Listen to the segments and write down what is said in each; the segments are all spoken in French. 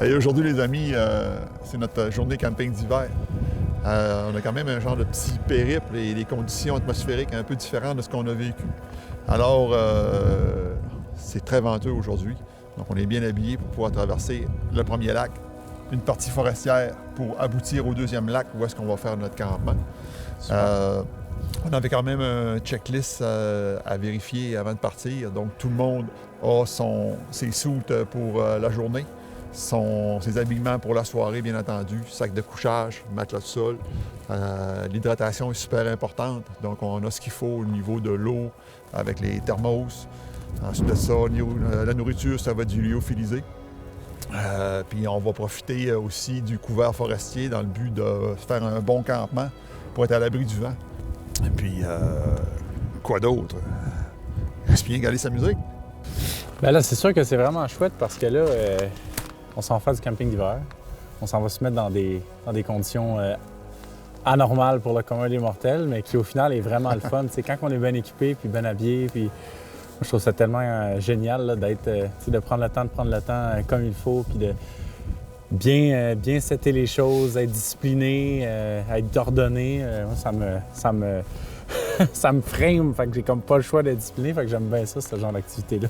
Et aujourd'hui, les amis, c'est notre journée camping d'hiver. On a quand même un genre de petit périple et des conditions atmosphériques un peu différentes de ce qu'on a vécu. Alors, c'est très venteux aujourd'hui. Donc, on est bien habillés pour pouvoir traverser le premier lac, une partie forestière pour aboutir au deuxième lac où est-ce qu'on va faire notre campement. On avait quand même un checklist à vérifier avant de partir. Donc, tout le monde a ses soutes pour la journée, ses habillements pour la soirée, bien entendu, sac de couchage, matelas de sol. L'hydratation est super importante. Donc, on a ce qu'il faut au niveau de l'eau avec les thermos. Ensuite de ça, au niveau de la nourriture, ça va être du lyophilisé. Puis on va profiter aussi du couvert forestier dans le but de faire un bon campement pour être à l'abri du vent. Et puis, quoi d'autre? Reste bien garder sa musique. Ben là, c'est sûr que c'est vraiment chouette parce que là, on s'en va faire du camping d'hiver. On s'en va se mettre dans des conditions anormales pour le commun des mortels, mais qui au final est vraiment le fun. T'sais, quand on est bien équipé puis bien habillé, puis moi, je trouve ça tellement génial là, de prendre le temps comme il faut, puis de bien setter les choses, être discipliné, être ordonné. Moi, ça me frame, fait que j'ai comme pas le choix d'être discipliné, fait que j'aime bien ça, ce genre d'activité-là.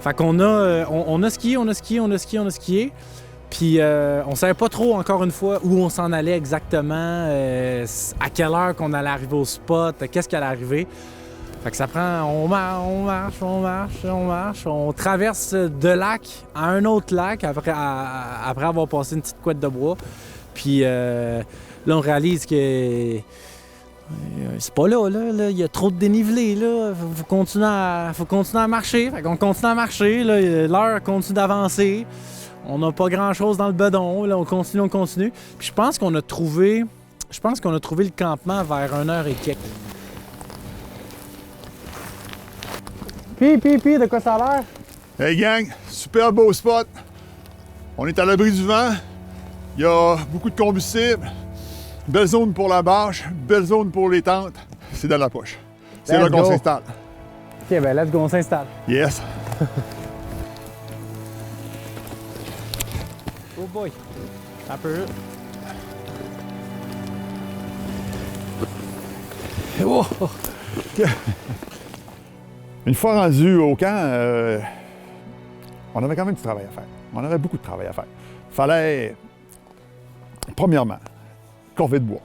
Fait qu'on a, on a skié. Puis on savait pas trop, encore une fois, où on s'en allait exactement, à quelle heure qu'on allait arriver au spot, qu'est-ce qui allait arriver. Fait que ça prend, on marche, on traverse de lac à un autre lac après avoir passé une petite couette de bois. Puis là, on réalise que c'est pas là, il y a trop de dénivelé, là. Faut continuer à marcher. Fait qu'on continue à marcher, là. L'heure continue d'avancer. On n'a pas grand-chose dans le bedon, là. On continue. Puis je pense qu'on a trouvé le campement vers 1h et quelques. Puis, de quoi ça a l'air? Hey gang, super beau spot. On est à l'abri du vent. Il y a beaucoup de combustible. Belle zone pour la bâche, belle zone pour les tentes. C'est dans la poche. C'est là qu'on s'installe. OK, ben let's go, on s'installe. Yes. Oh boy. Un peu. Oh. Une fois rendu au camp, on avait quand même du travail à faire. On avait beaucoup de travail à faire. Fallait, premièrement, corvée de bois,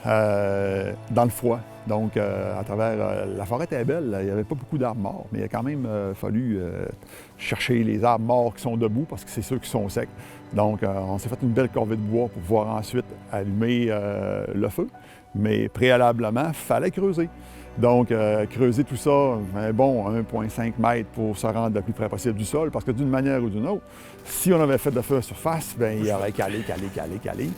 dans le froid. Donc, à travers la forêt était belle, il n'y avait pas beaucoup d'arbres morts, mais il a quand même fallu chercher les arbres morts qui sont debout parce que c'est ceux qui sont secs. Donc, on s'est fait une belle corvée de bois pour pouvoir ensuite allumer le feu. Mais préalablement, il fallait creuser. Donc, creuser tout ça, un bon 1,5 mètres pour se rendre le plus près possible du sol, parce que d'une manière ou d'une autre, si on avait fait de feu à surface, bien, il aurait calé, puis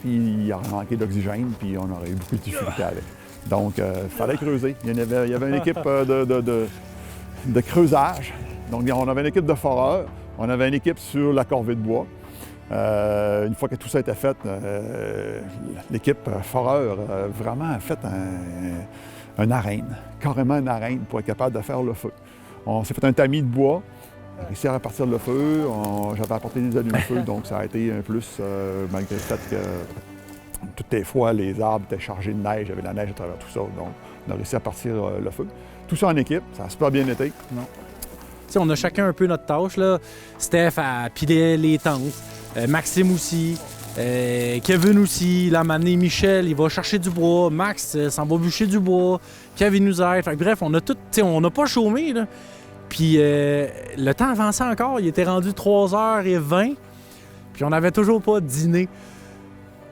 il aurait manqué d'oxygène, puis on aurait eu beaucoup de difficultés avec. Donc, il fallait creuser. Il y avait une équipe de creusage. Donc, on avait une équipe de foreurs, on avait une équipe sur la corvée de bois. Une fois que tout ça était fait, l'équipe foreur vraiment a fait un arène, carrément une arène pour être capable de faire le feu. On s'est fait un tamis de bois, réussi à repartir le feu. J'avais apporté des allumes-feu, donc ça a été un plus, malgré le fait que toutes les fois, les arbres étaient chargés de neige, il y avait de la neige à travers tout ça. Donc, On a réussi à partir le feu. Tout ça en équipe, ça a super bien été. T'sais, on a chacun un peu notre tâche. Là. Steph a pilé les tentes, Maxime aussi, Kevin aussi. Là, maintenant, Michel, il va chercher du bois. Max s'en va bûcher du bois. Kevin nous aide. Fait que, bref, on a tout. On n'a pas chômé. Là. Puis le temps avançait encore. Il était rendu 3h20. Puis on n'avait toujours pas dîné.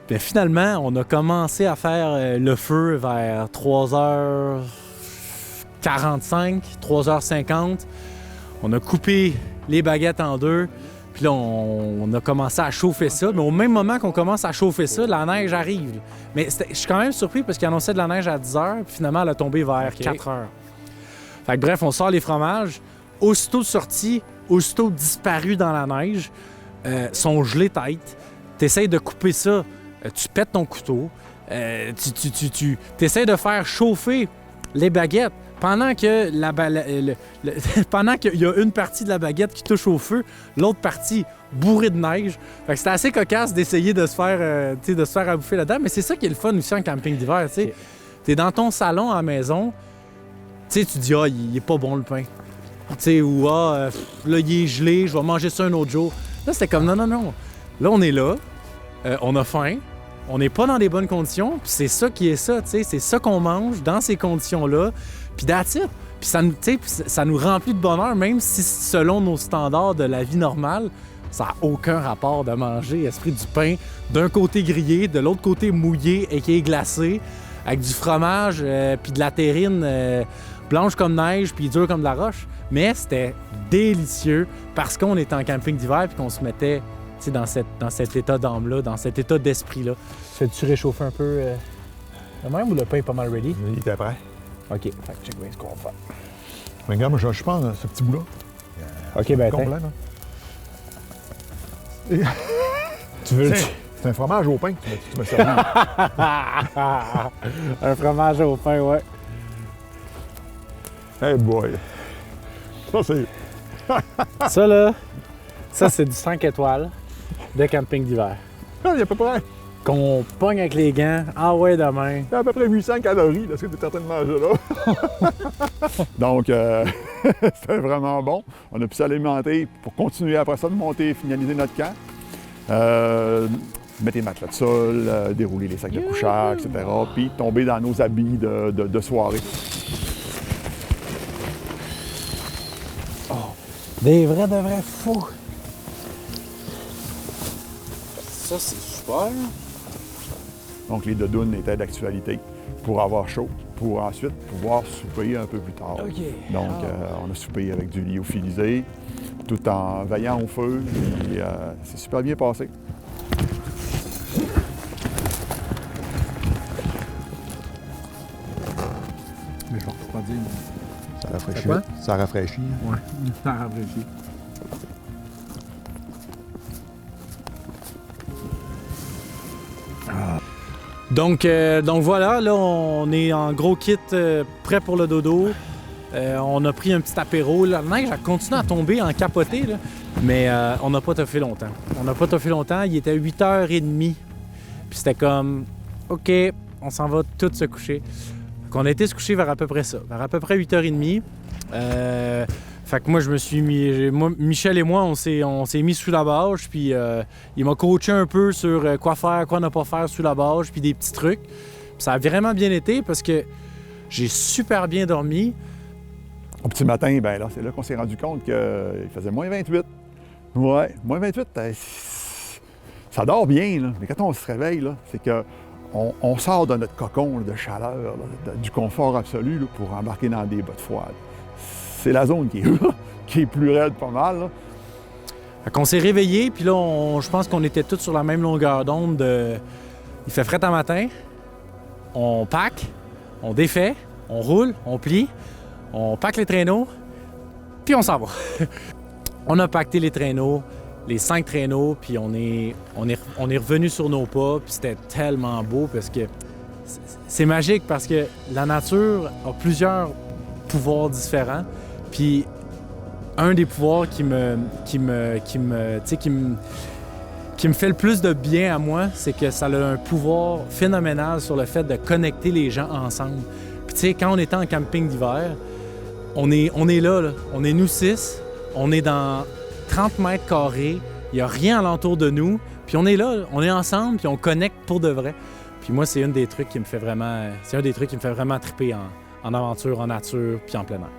Puis finalement, on a commencé à faire le feu vers 3h45, 3h50. On a coupé les baguettes en deux. Puis là, on a commencé à chauffer ça. Mais au même moment qu'on commence à chauffer ça, la neige arrive. Mais je suis quand même surpris parce qu'il annonçait de la neige à 10h. Puis finalement, elle a tombé vers 4h. Fait que bref, on sort les fromages. Aussitôt sortis, aussitôt disparus dans la neige, sont gelés tête. Tu essaies de couper ça, tu pètes ton couteau. Tu essaies de faire chauffer les baguettes. Pendant que pendant qu'il y a une partie de la baguette qui touche au feu, l'autre partie bourrée de neige. Fait que c'était assez cocasse d'essayer de se faire, de se faire à bouffer là-dedans. Mais c'est ça qui est le fun aussi en camping d'hiver. Okay. T'es dans ton salon à la maison, tu dis « Ah, il est pas bon le pain. » Ou « Ah, là, il est gelé, je vais manger ça un autre jour. » Là, c'était comme « Non. Là, on est là, on a faim, on n'est pas dans des bonnes conditions, puis c'est ça qui est ça, c'est ça qu'on mange dans ces conditions-là. Puis that's it. Puis ça nous remplit de bonheur, même si selon nos standards de la vie normale, ça n'a aucun rapport de manger esprit du pain d'un côté grillé, de l'autre côté mouillé et qui est glacé, avec du fromage puis de la terrine blanche comme neige puis dure comme de la roche. Mais c'était délicieux parce qu'on était en camping d'hiver puis qu'on se mettait dans cet état d'âme-là, dans cet état d'esprit-là. Fais-tu réchauffer un peu le même ou le pain est pas mal ready? Il était prêt. OK, fait que check bien ce qu'on va faire. Mais regarde, moi, je pense ce petit bout-là. OK, ben complet, là. Tu veux... C'est un fromage au pain que tu m'as servi. Un fromage au pain, ouais. Hey boy! Ça, c'est... Ça, là, c'est du 5 étoiles de camping d'hiver. Il y a à peu près... Qu'on pogne avec les gants, ah ouais, demain. Il y a à peu près 800 calories, là, ce que tu es en train de manger là. Donc, c'était vraiment bon. On a pu s'alimenter pour continuer après ça de monter et finaliser notre camp. Mettre les matelas de sol, dérouler les sacs de couchage, etc. Puis tomber dans nos habits de soirée. Oh, des vrais de vrais fous. Ça, c'est super. Donc, les doudounes étaient d'actualité pour avoir chaud, pour ensuite pouvoir souper un peu plus tard. Okay. Donc, on a soupé avec du lyophilisé, tout en veillant au feu, puis c'est super bien passé. Mais je vais refroidir. Ça rafraîchit. Quoi? Ça rafraîchit. Ouais, ça rafraîchit. Donc voilà, là on est en gros kit prêt pour le dodo. On a pris un petit apéro. La neige a continué à tomber en capoté, là, mais on n'a pas toffé longtemps. Il était 8h30. Puis c'était comme, OK, on s'en va tous se coucher. On a été se coucher vers à peu près ça, vers à peu près 8h30. Fait que moi, je me suis mis... Michel et moi, on s'est mis sous la bâche, puis il m'a coaché un peu sur quoi faire, quoi ne pas faire sous la bâche, puis des petits trucs. Puis ça a vraiment bien été parce que j'ai super bien dormi. Au petit matin, ben là, c'est là qu'on s'est rendu compte qu'il faisait moins 28. Ouais, moins 28, ça dort bien, là. Mais quand on se réveille, là, c'est qu'on sort de notre cocon là, de chaleur, là, du confort absolu là, pour embarquer dans des bottes froides. C'est la zone qui est plus raide pas mal. Là. Fait qu'on s'est réveillés, puis là, je pense qu'on était tous sur la même longueur d'onde. Il fait fret en matin, on pack, on défait, on roule, on plie, on pack les traîneaux, puis on s'en va. On a pacté les traîneaux, les 5 traîneaux, puis on est revenu sur nos pas, puis c'était tellement beau parce que c'est magique parce que la nature a plusieurs pouvoirs différents. Puis un des pouvoirs qui me fait le plus de bien à moi, c'est que ça a un pouvoir phénoménal sur le fait de connecter les gens ensemble. Puis tu sais, quand on était en camping d'hiver, on est là, on est nous 6, on est dans 30 mètres carrés, il n'y a rien alentour de nous, puis on est là, on est ensemble, puis on connecte pour de vrai. Puis moi, c'est un des trucs qui me fait vraiment triper en aventure, en nature, puis en plein air.